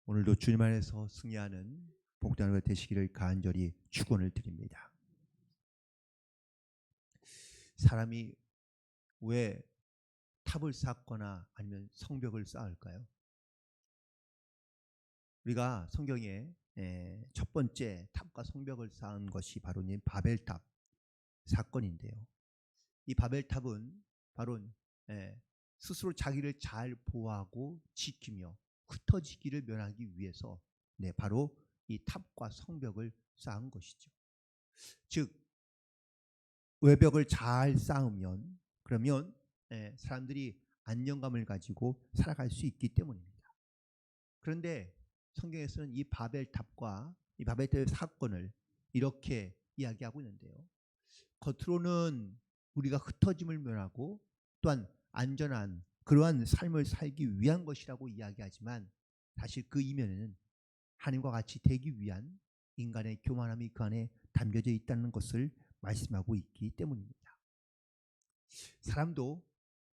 오늘도 주님 안에서 승리하는 복된 하루가 되시기를 간절히 축원을 드립니다. 사람이 왜 탑을 쌓거나 아니면 성벽을 쌓을까요? 우리가 성경에 첫 번째 탑과 성벽을 쌓은 것이 바로 바벨탑 사건인데요. 이 바벨탑은 바로 스스로 자기를 잘 보호하고 지키며 흩어지기를 면하기 위해서 바로 이 탑과 성벽을 쌓은 것이죠. 즉 외벽을 잘 쌓으면 그러면 사람들이 안정감을 가지고 살아갈 수 있기 때문입니다. 그런데 성경에서는 이 바벨탑과 이 바벨탑의 사건을 이렇게 이야기하고 있는데요. 겉으로는 우리가 흩어짐을 면하고 또한 안전한 그러한 삶을 살기 위한 것이라고 이야기하지만 사실 그 이면에는 하나님과 같이 되기 위한 인간의 교만함이 그 안에 담겨져 있다는 것을 말씀하고 있기 때문입니다. 사람도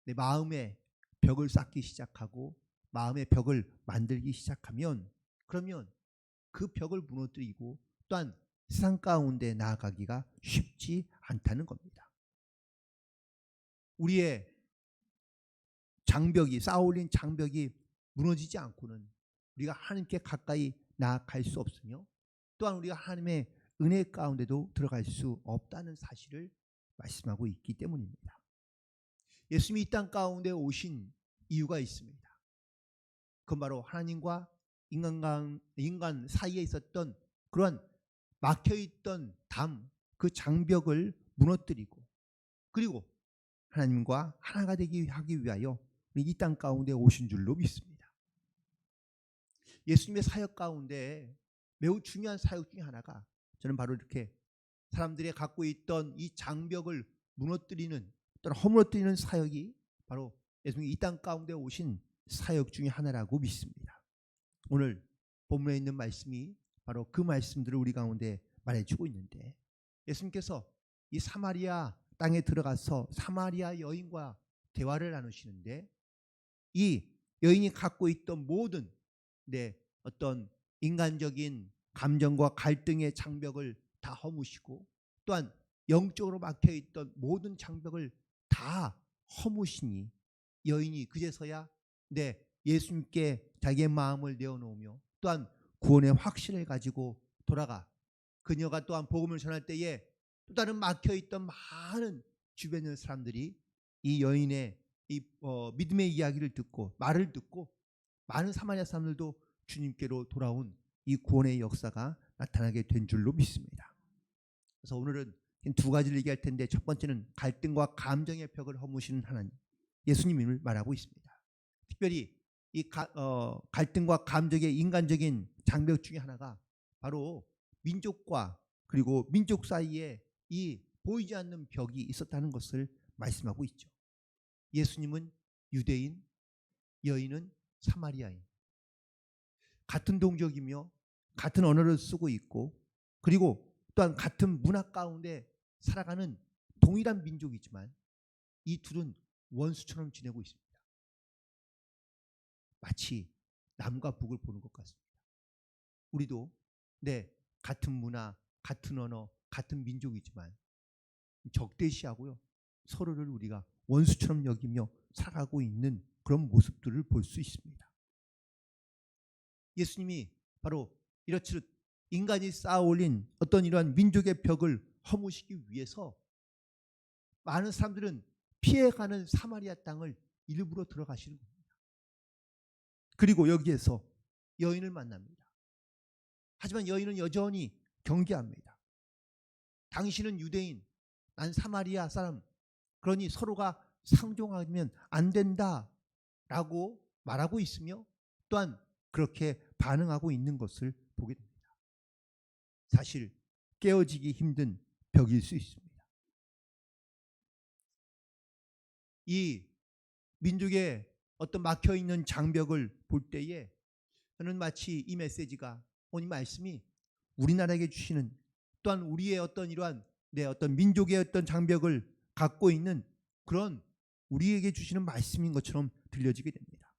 내 마음에 벽을 쌓기 시작하고 마음의 벽을 만들기 시작하면 그러면 그 벽을 무너뜨리고 또한 세상 가운데 나아가기가 쉽지 않다는 겁니다. 우리의 장벽이 쌓아올린 장벽이 무너지지 않고는 우리가 하나님께 가까이 나아갈 수 없으며 또한 우리가 하나님의 은혜 가운데도 들어갈 수 없다는 사실을 말씀하고 있기 때문입니다. 예수님이 이 땅 가운데 오신 이유가 있습니다. 그건 바로 하나님과 인간 사이에 있었던 그러한 막혀있던 담, 그 장벽을 무너뜨리고 그리고 하나님과 하나가 하기 위하여 이 땅 가운데 오신 줄로 믿습니다. 예수님의 사역 가운데 매우 중요한 사역 중에 하나가 저는 바로 이렇게 사람들이 갖고 있던 이 장벽을 무너뜨리는 또는 허물어뜨리는 사역이 바로 예수님이 이 땅 가운데 오신 사역 중에 하나라고 믿습니다. 오늘 본문에 있는 말씀이 바로 그 말씀들을 우리 가운데 말해주고 있는데 예수님께서 이 사마리아 땅에 들어가서 사마리아 여인과 대화를 나누시는데 이 여인이 갖고 있던 모든 어떤 인간적인 감정과 갈등의 장벽을 다 허무시고 또한 영적으로 막혀있던 모든 장벽을 다 허무시니 여인이 그제서야 예수님께 자기의 마음을 내어놓으며 또한 구원의 확신을 가지고 돌아가 그녀가 또한 복음을 전할 때에 또 다른 막혀있던 많은 주변의 사람들이 이 여인의 이 믿음의 이야기를 듣고 말을 듣고 많은 사마리아 사람들도 주님께로 돌아온 이 구원의 역사가 나타나게 된 줄로 믿습니다. 그래서 오늘은 두 가지를 얘기할 텐데 첫 번째는 갈등과 감정의 벽을 허무시는 하나님 예수님을 말하고 있습니다. 특별히 이 갈등과 감정의 인간적인 장벽 중에 하나가 바로 민족과 그리고 민족 사이에 이 보이지 않는 벽이 있었다는 것을 말씀하고 있죠. 예수님은 유대인, 여인은 사마리아인. 같은 동족이며 같은 언어를 쓰고 있고 그리고 또한 같은 문화 가운데 살아가는 동일한 민족이지만 이 둘은 원수처럼 지내고 있습니다. 마치 남과 북을 보는 것 같습니다. 우리도 같은 문화, 같은 언어, 같은 민족이지만 적대시하고요. 서로를 우리가 원수처럼 여기며 살아가고 있는 그런 모습들을 볼 수 있습니다. 예수님이 바로 이렇듯 인간이 쌓아올린 어떤 이러한 민족의 벽을 허무시기 위해서 많은 사람들은 피해가는 사마리아 땅을 일부러 들어가시는 겁니다. 그리고 여기에서 여인을 만납니다. 하지만 여인은 여전히 경계합니다. 당신은 유대인, 난 사마리아 사람, 그러니 서로가 상종하면 안 된다라고 말하고 있으며 또한 그렇게 반응하고 있는 것을 보게 됩니다. 사실 깨어지기 힘든 벽일 수 있습니다. 이 민족의 어떤 막혀있는 장벽을 볼 때에 저는 마치 이 메시지가 오늘 말씀이 우리나라에게 주시는 또한 우리의 어떤 이러한 어떤 민족의 어떤 장벽을 갖고 있는 그런 우리에게 주시는 말씀인 것처럼 들려지게 됩니다.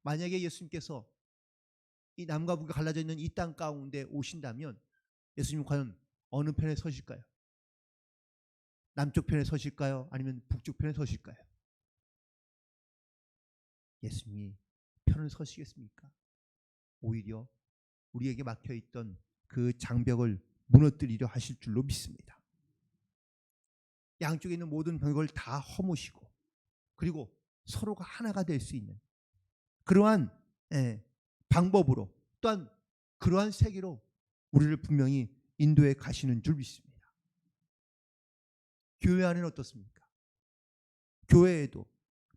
만약에 예수님께서 이 남과 북이 갈라져 있는 이 땅 가운데 오신다면 예수님 과연 어느 편에 서실까요? 남쪽 편에 서실까요? 아니면 북쪽 편에 서실까요? 예수님이 편을 서시겠습니까? 오히려 우리에게 막혀있던 그 장벽을 무너뜨리려 하실 줄로 믿습니다. 양쪽에 있는 모든 벽을 다 허무시고 그리고 서로가 하나가 될 수 있는 그러한 방법으로 또한 그러한 세계로 우리를 분명히 인도해 가시는 줄 믿습니다. 교회 안에는 어떻습니까? 교회에도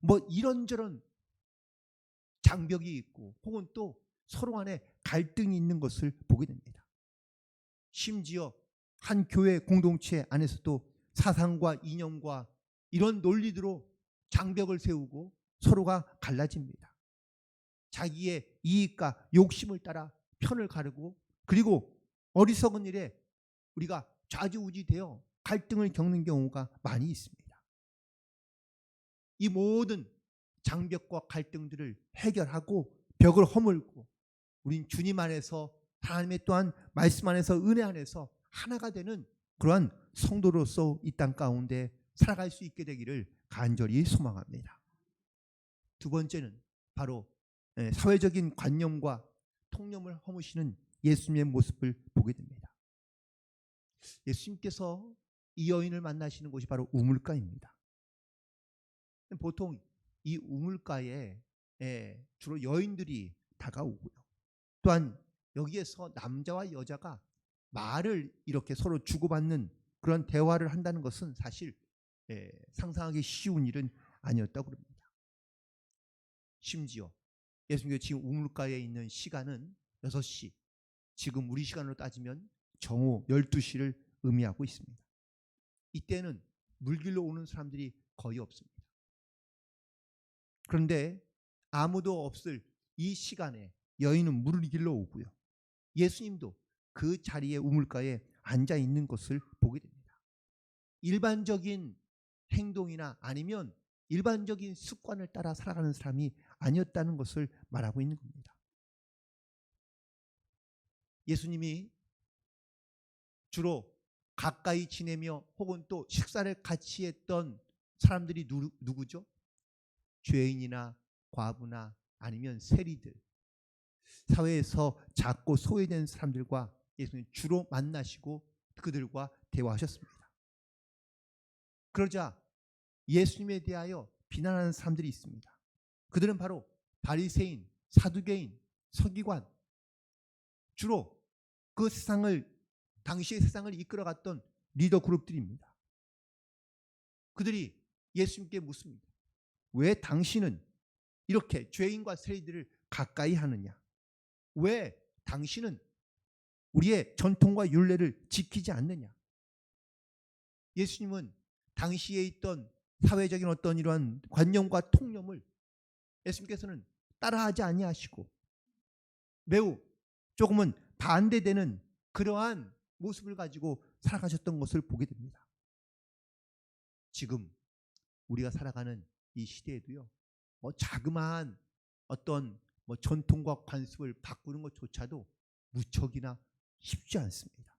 뭐 이런저런 장벽이 있고 혹은 또 서로 간에 갈등이 있는 것을 보게 됩니다. 심지어 한 교회 공동체 안에서도 사상과 이념과 이런 논리대로 장벽을 세우고 서로가 갈라집니다. 자기의 이익과 욕심을 따라 편을 가르고 그리고 어리석은 일에 우리가 좌지우지되어 갈등을 겪는 경우가 많이 있습니다. 이 모든 장벽과 갈등들을 해결하고 벽을 허물고 우린 주님 안에서 하나님의 또한 말씀 안에서 은혜 안에서 하나가 되는 그러한 성도로서 이 땅 가운데 살아갈 수 있게 되기를 간절히 소망합니다. 두 번째는 바로 사회적인 관념과 통념을 허무시는 예수님의 모습을 보게 됩니다. 예수님께서 이 여인을 만나시는 곳이 바로 우물가입니다. 보통 이 우물가에 주로 여인들이 다가오고요. 또한 여기에서 남자와 여자가 말을 이렇게 서로 주고받는 그런 대화를 한다는 것은 사실 상상하기 쉬운 일은 아니었다고 합니다. 심지어 예수님께서 지금 우물가에 있는 시간은 6시, 지금 우리 시간으로 따지면 정오 12시를 의미하고 있습니다. 이때는 물길로 오는 사람들이 거의 없습니다. 그런데 아무도 없을 이 시간에 여인은 물을 길러 오고요. 예수님도 그 자리에 우물가에 앉아 있는 것을 보게 됩니다. 일반적인 행동이나 아니면 일반적인 습관을 따라 살아가는 사람이 아니었다는 것을 말하고 있는 겁니다. 예수님이 주로 가까이 지내며 혹은 또 식사를 같이 했던 사람들이 누구죠? 죄인이나 과부나 아니면 세리들, 사회에서 작고 소외된 사람들과 예수님 주로 만나시고 그들과 대화하셨습니다. 그러자 예수님에 대하여 비난하는 사람들이 있습니다. 그들은 바로 바리새인, 사두개인, 서기관, 주로 그 세상을 당시의 세상을 이끌어갔던 리더 그룹들입니다. 그들이 예수님께 묻습니다. 왜 당신은 이렇게 죄인과 세리들을 가까이 하느냐? 왜 당신은 우리의 전통과 율례를 지키지 않느냐? 예수님은 당시에 있던 사회적인 어떤 이러한 관념과 통념을 예수님께서는 따라하지 아니하시고 매우 조금은 반대되는 그러한 모습을 가지고 살아가셨던 것을 보게 됩니다. 지금 우리가 살아가는 이 시대에도요, 자그마한 어떤 전통과 관습을 바꾸는 것조차도 무척이나 쉽지 않습니다.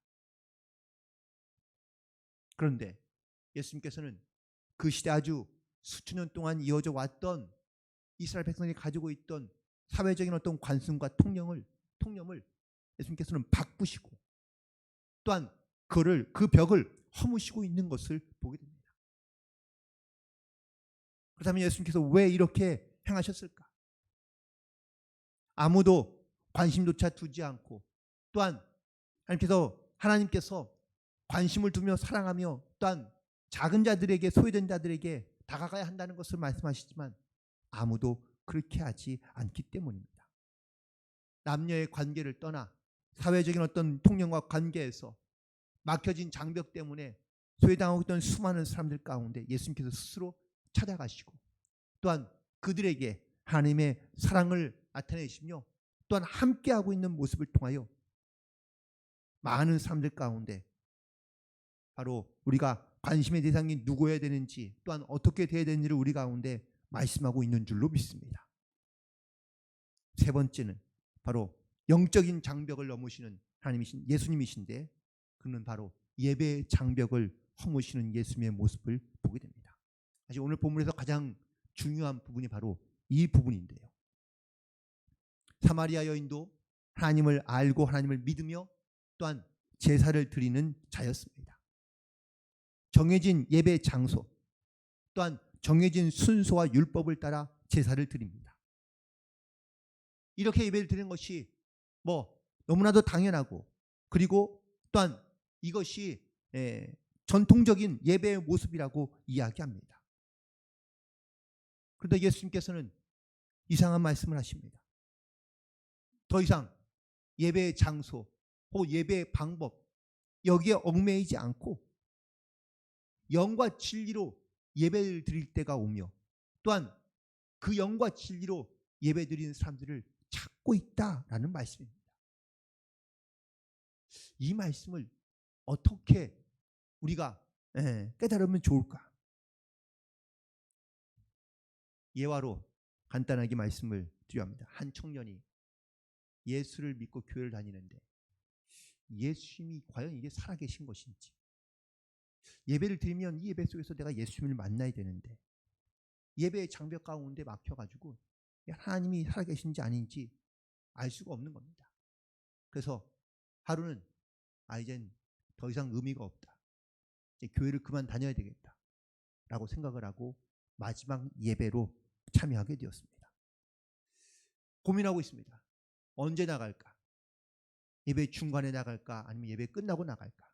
그런데 예수님께서는 그 시대 아주 수천 년 동안 이어져 왔던 이스라엘 백성이 가지고 있던 사회적인 어떤 관습과 통념을 예수님께서는 바꾸시고 또한 그 벽을 허무시고 있는 것을 보게 됩니다. 그렇다면 예수님께서 왜 이렇게 행하셨을까? 아무도 관심조차 두지 않고 또한 하나님께서 관심을 두며 사랑하며 또한 작은 자들에게 소외된 자들에게 다가가야 한다는 것을 말씀하시지만 아무도 그렇게 하지 않기 때문입니다. 남녀의 관계를 떠나 사회적인 어떤 통념과 관계에서 막혀진 장벽 때문에 소외당하고 있던 수많은 사람들 가운데 예수님께서 스스로 찾아가시고 또한 그들에게 하나님의 사랑을 나타내시며 또한 함께하고 있는 모습을 통하여 많은 사람들 가운데 바로 우리가 관심의 대상이 누구여야 되는지 또한 어떻게 되어야 되는지를 우리 가운데 말씀하고 있는 줄로 믿습니다. 세 번째는 바로 영적인 장벽을 넘으시는 하나님이신 예수님이신데 그는 바로 예배의 장벽을 허무시는 예수님의 모습을 보게 됩니다. 사실 오늘 본문에서 가장 중요한 부분이 바로 이 부분인데요. 사마리아 여인도 하나님을 알고 하나님을 믿으며 또한 제사를 드리는 자였습니다. 정해진 예배 장소 또한 정해진 순서와 율법을 따라 제사를 드립니다. 이렇게 예배를 드리는 것이 너무나도 당연하고 그리고 또한 이것이 전통적인 예배의 모습이라고 이야기합니다. 그런데 예수님께서는 이상한 말씀을 하십니다. 더 이상 예배의 장소 혹은 예배의 방법 여기에 얽매이지 않고 영과 진리로 예배를 드릴 때가 오며 또한 그 영과 진리로 예배 드리는 사람들을 찾고 있다라는 말씀입니다. 이 말씀을 어떻게 우리가 깨달으면 좋을까? 예화로 간단하게 말씀을 드려야 합니다. 한 청년이 예수를 믿고 교회를 다니는데 예수님이 과연 이게 살아계신 것인지, 예배를 드리면 이 예배 속에서 내가 예수님을 만나야 되는데 예배의 장벽 가운데 막혀가지고 하나님이 살아계신지 아닌지 알 수가 없는 겁니다. 그래서 하루는 이젠 더 이상 의미가 없다, 이제 교회를 그만 다녀야 되겠다 라고 생각을 하고 마지막 예배로 참여하게 되었습니다. 고민하고 있습니다. 언제 나갈까? 예배 중간에 나갈까? 아니면 예배 끝나고 나갈까?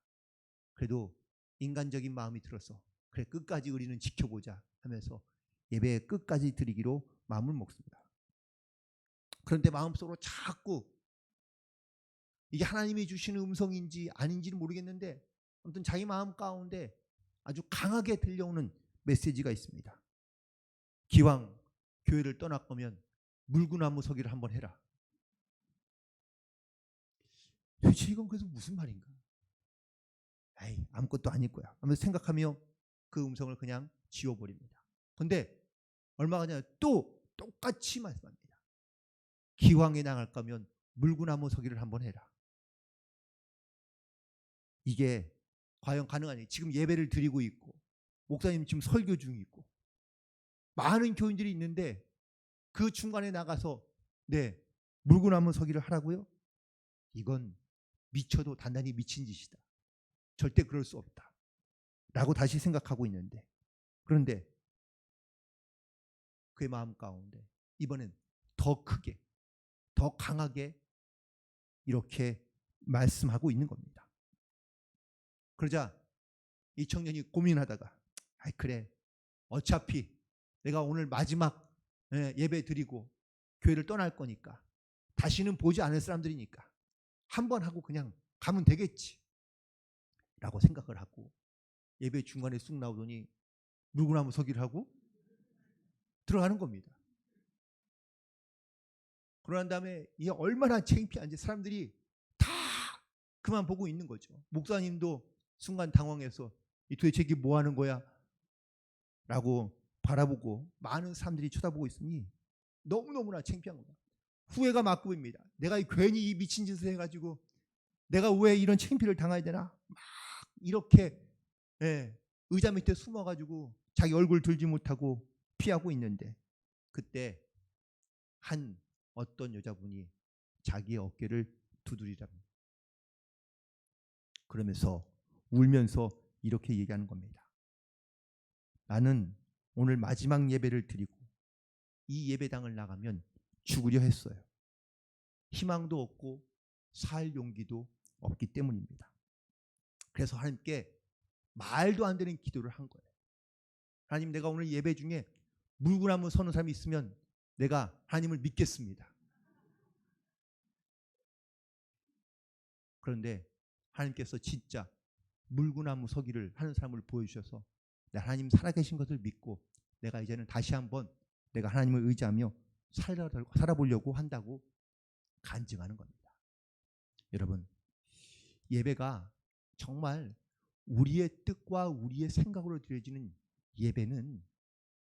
그래도 인간적인 마음이 들어서 그래 끝까지 우리는 지켜보자 하면서 예배 끝까지 드리기로 마음을 먹습니다. 그런데 마음속으로 자꾸 이게 하나님이 주시는 음성인지 아닌지는 모르겠는데 아무튼 자기 마음 가운데 아주 강하게 들려오는 메시지가 있습니다. 기왕 교회를 떠날 거면 물구나무 서기를 한번 해라. 도대체 이건 그래서 무슨 말인가? 아무것도 아닐 거야 하면서 생각하며 그 음성을 그냥 지워버립니다. 그런데 얼마가 전에 또 똑같이 말씀합니다. 기왕에 나갈 거면 물구나무 서기를 한번 해라. 이게 과연 가능하니? 지금 예배를 드리고 있고 목사님 지금 설교 중이고 많은 교인들이 있는데 그 중간에 나가서 물구나무 서기를 하라고요? 이건 미쳐도 단단히 미친 짓이다. 절대 그럴 수 없다 라고 다시 생각하고 있는데, 그런데 그의 마음 가운데 이번엔 더 크게 더 강하게 이렇게 말씀하고 있는 겁니다. 그러자 이 청년이 고민하다가 그래 어차피 내가 오늘 마지막 예배 드리고 교회를 떠날 거니까 다시는 보지 않을 사람들이니까 한번 하고 그냥 가면 되겠지 라고 생각을 하고 예배 중간에 쑥 나오더니 물구나무 서기를 하고 들어가는 겁니다. 그러난 다음에 이게 얼마나 창피한지 사람들이 다 그만 보고 있는 거죠. 목사님도 순간 당황해서 도대체 이게 뭐 하는 거야? 라고 바라보고 많은 사람들이 쳐다보고 있으니 너무너무나 창피한 겁니다. 후회가 막급입니다. 내가 괜히 이 미친 짓을 해가지고 내가 왜 이런 창피를 당해야 되나? 막 이렇게 의자 밑에 숨어가지고 자기 얼굴 들지 못하고 피하고 있는데 그때 한 어떤 여자분이 자기의 어깨를 두드리랍니다. 그러면서 울면서 이렇게 얘기하는 겁니다. 나는 오늘 마지막 예배를 드리고 이 예배당을 나가면 죽으려 했어요. 희망도 없고 살 용기도 없기 때문입니다. 그래서 하나님께 말도 안 되는 기도를 한 거예요. 하나님, 내가 오늘 예배 중에 물구나무 서는 사람이 있으면 내가 하나님을 믿겠습니다. 그런데 하나님께서 진짜 물구나무 서기를 하는 사람을 보여주셔서 하나님 살아계신 것을 믿고 내가 이제는 다시 한번 내가 하나님을 의지하며 살아보려고 한다고 간증하는 겁니다. 여러분, 예배가 정말 우리의 뜻과 우리의 생각으로 드려지는 예배는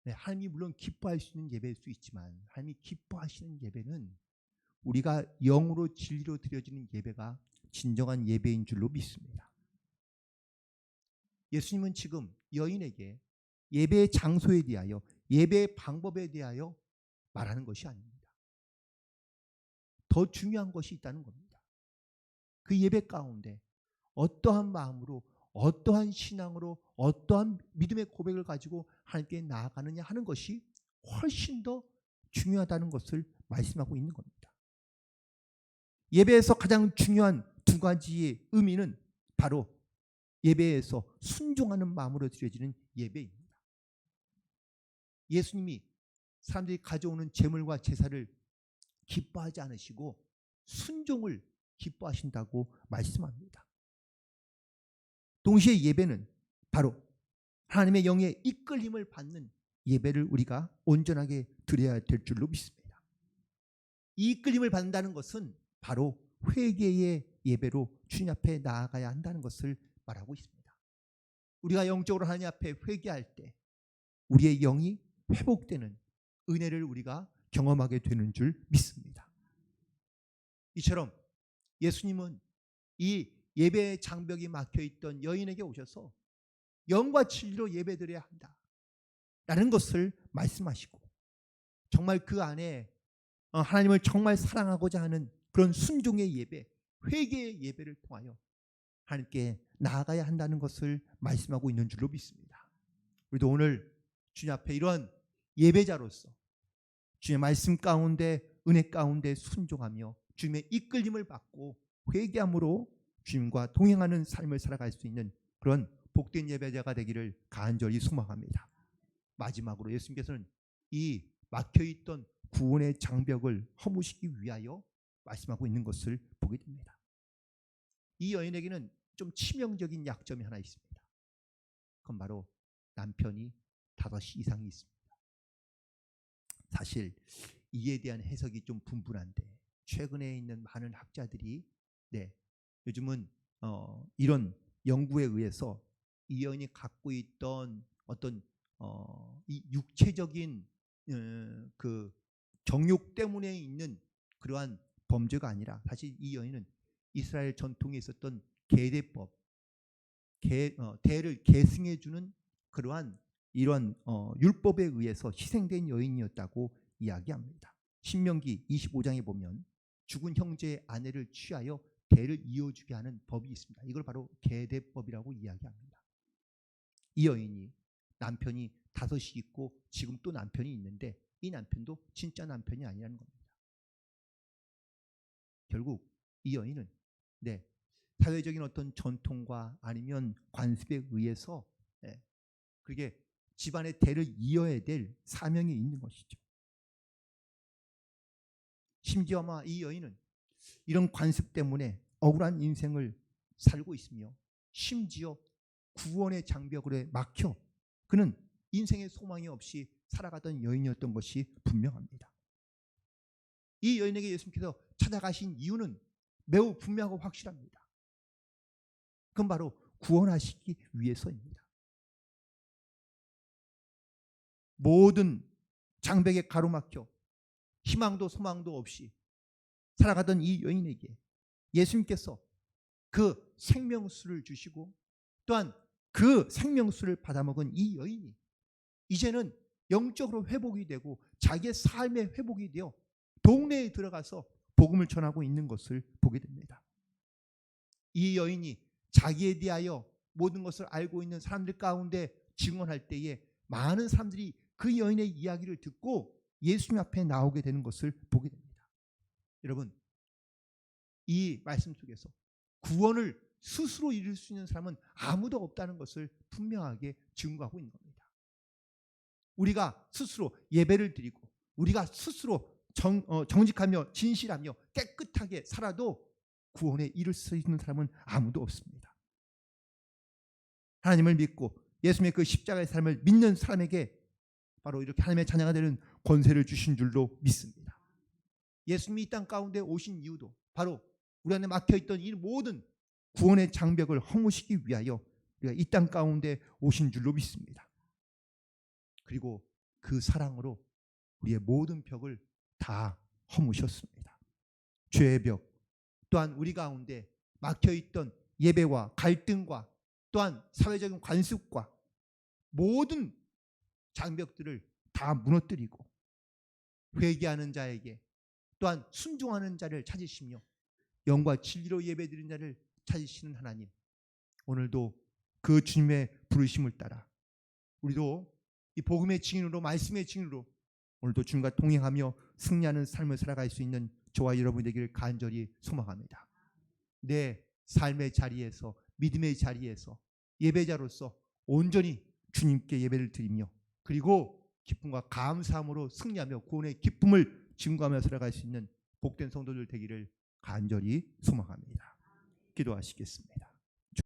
하나님이 물론 기뻐할 수 있는 예배일 수 있지만 하나님이 기뻐하시는 예배는 우리가 영으로 진리로 드려지는 예배가 진정한 예배인 줄로 믿습니다. 예수님은 지금 여인에게 예배의 장소에 대하여, 예배의 방법에 대하여 말하는 것이 아닙니다. 더 중요한 것이 있다는 겁니다. 그 예배 가운데 어떠한 마음으로, 어떠한 신앙으로, 어떠한 믿음의 고백을 가지고 하나님께 나아가느냐 하는 것이 훨씬 더 중요하다는 것을 말씀하고 있는 겁니다. 예배에서 가장 중요한 두 가지의 의미는 바로 예배에서 순종하는 마음으로 드려지는 예배입니다. 예수님이 사람들이 가져오는 제물과 제사를 기뻐하지 않으시고 순종을 기뻐하신다고 말씀합니다. 동시에 예배는 바로 하나님의 영의 이끌림을 받는 예배를 우리가 온전하게 드려야 될 줄로 믿습니다. 이 이끌림을 받는다는 것은 바로 회개의 예배로 주님 앞에 나아가야 한다는 것을 말하고 있습니다. 우리가 영적으로 하나님 앞에 회개할 때 우리의 영이 회복되는 은혜를 우리가 경험하게 되는 줄 믿습니다. 이처럼 예수님은 이 예배의 장벽이 막혀있던 여인에게 오셔서 영과 진리로 예배드려야 한다 라는 것을 말씀하시고, 정말 그 안에 하나님을 정말 사랑하고자 하는 그런 순종의 예배, 회개의 예배를 통하여 하나님께 나아가야 한다는 것을 말씀하고 있는 줄로 믿습니다. 우리도 오늘 주님 앞에 이러한 예배자로서 주님의 말씀 가운데, 은혜 가운데 순종하며 주님의 이끌림을 받고 회개함으로 주님과 동행하는 삶을 살아갈 수 있는 그런 복된 예배자가 되기를 간절히 소망합니다. 마지막으로 예수님께서는 이 막혀있던 구원의 장벽을 허무시기 위하여 말씀하고 있는 것을 보게 됩니다. 이 여인에게는 좀 치명적인 약점이 하나 있습니다. 그건 바로 남편이 5 이상이 있습니다. 사실 이에 대한 해석이 좀 분분한데 최근에 있는 많은 학자들이 요즘은 이런 연구에 의해서 이 여인이 갖고 있던 어떤 이 육체적인 그 정욕 때문에 있는 그러한 범죄가 아니라, 사실 이 여인은 이스라엘 전통에 있었던 계대법, 대를 계승해 주는 그러한 이런 율법에 의해서 희생된 여인이었다고 이야기합니다. 신명기 25장에 보면 죽은 형제의 아내를 취하여 대를 이어주게 하는 법이 있습니다. 이걸 바로 계대법이라고 이야기합니다. 이 여인이 남편이 5이 있고 지금 또 남편이 있는데 이 남편도 진짜 남편이 아니라는 겁니다. 결국 이 여인은 사회적인 어떤 전통과 아니면 관습에 의해서 그게 집안의 대를 이어야 될 사명이 있는 것이죠. 심지어 아마 이 여인은 이런 관습 때문에 억울한 인생을 살고 있으며 심지어 구원의 장벽으로 막혀 그는 인생의 소망이 없이 살아가던 여인이었던 것이 분명합니다. 이 여인에게 예수님께서 찾아가신 이유는 매우 분명하고 확실합니다. 그건 바로 구원하시기 위해서입니다. 모든 장벽에 가로막혀 희망도 소망도 없이 살아가던 이 여인에게 예수님께서 그 생명수를 주시고 또한 그 생명수를 받아먹은 이 여인이 이제는 영적으로 회복이 되고 자기의 삶의 회복이 되어 동네에 들어가서 복음을 전하고 있는 것을 보게 됩니다. 이 여인이 자기에 대하여 모든 것을 알고 있는 사람들 가운데 증언할 때에 많은 사람들이 그 여인의 이야기를 듣고 예수님 앞에 나오게 되는 것을 보게 됩니다. 여러분, 이 말씀 속에서 구원을 스스로 이룰 수 있는 사람은 아무도 없다는 것을 분명하게 증거하고 있는 겁니다. 우리가 스스로 예배를 드리고 우리가 스스로 정직하며 진실하며 깨끗하게 살아도 구원에 이를 수 있는 사람은 아무도 없습니다. 하나님을 믿고 예수님의 그 십자가의 삶을 믿는 사람에게 바로 이렇게 하나님의 자녀가 되는 권세를 주신 줄로 믿습니다. 예수님이 이 땅 가운데 오신 이유도 바로 우리 안에 막혀있던 이 모든 구원의 장벽을 허무시기 위하여 우리가 이 땅 가운데 오신 줄로 믿습니다. 그리고 그 사랑으로 우리의 모든 벽을 다 허무셨습니다. 죄의 벽, 또한 우리 가운데 막혀있던 예배와 갈등과 또한 사회적인 관습과 모든 장벽들을 다 무너뜨리고 회개하는 자에게 또한 순종하는 자를 찾으시며 영과 진리로 예배드리는 자를 찾으시는 하나님, 오늘도 그 주님의 부르심을 따라 우리도 이 복음의 증인으로, 말씀의 증인으로 오늘도 주님과 동행하며 승리하는 삶을 살아갈 수 있는 저와 여러분이 되기를 간절히 소망합니다. 내 삶의 자리에서, 믿음의 자리에서 예배자로서 온전히 주님께 예배를 드리며 그리고 기쁨과 감사함으로 승리하며 구원의 기쁨을 증거하며 살아갈 수 있는 복된 성도들 되기를 간절히 소망합니다. 기도하시겠습니다.